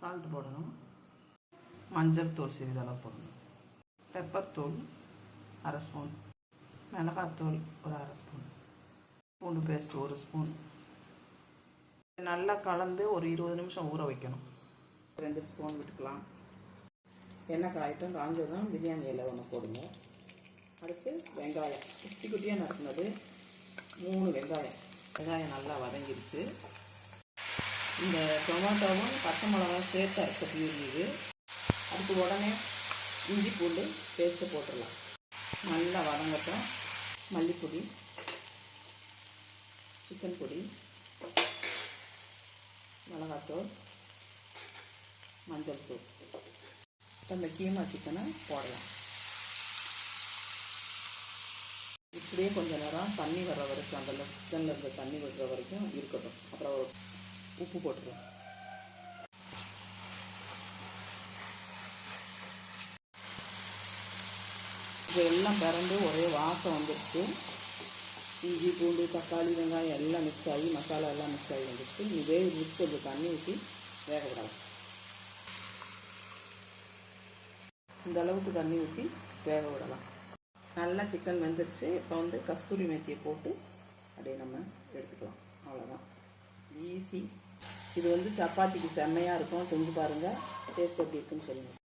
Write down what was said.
Salt போடணும், மஞ்சள் தூள் சிறிதளவு போடணும், பெப்பர் தூள் அரை ஸ்பூன், மிளகாத்தூள் ஒரு அரை ஸ்பூன், பூண்டு பேஸ்ட் ஒரு ஸ்பூன். நல்லா கலந்து ஒரு 20 நிமிஷம் ஊற வைக்கணும். 2 ஸ்பூன் விட்டுக்கலாம். எண்ணெய் காயட்டும். காஞ்சதும் பிரியாணி இலை ஒன்று போடுங்க. அடுத்து வெங்காயம் குட்டி குட்டியாக நறுக்குனது 3 வெங்காயம். வெங்காயம் நல்லா வதங்கிடுச்சு. இந்த டொமேட்டோவும் பச்சை மிளகாவும் சேர்த்து அரைச்ச பியூரி. அதுக்கு உடனே இஞ்சி பூண்டு பேஸ்ட்டு போட்டுடலாம். நல்லா வதங்கட்டும். மல்லிப்பொடி, சிக்கன் பொடி, மிளகாத்தூள், மஞ்சள் தூள். அந்த கீமா சிக்கனை போடலாம். இப்படியே கொஞ்சம் நேரம் தண்ணி வர்ற வரைக்கும், அந்த சிக்கனில் இருந்த தண்ணி விடுற வரைக்கும் இருக்கட்டும். அப்புறம் உப்பு போட்டுருவோம். இது எல்லாம் பிறந்து ஒரே வாசம் வந்துடுச்சு. இஞ்சி பூண்டு தக்காளி வெங்காயம் எல்லாம் மிக்ஸ் ஆகி மசாலா எல்லாம் மிக்ஸ் ஆகி வந்துடுச்சு. இதே மிக்ஸ் கொஞ்சம் தண்ணி ஊற்றி வேக விடலாம். இந்த அளவுக்கு தண்ணி ஊற்றி வேக விடலாம். நல்லா சிக்கன் வெந்துருச்சு. இப்போ கஸ்தூரி மேத்தியை போட்டு அப்படியே நம்ம எடுத்துக்கலாம். அவ்வளோதான், ஈஸி. இது சப்பாத்திக்கு செம்மையாக இருக்கும். செஞ்சு பாருங்கள். டேஸ்ட் எப்படி இருக்குன்னு சொல்லுங்கள்.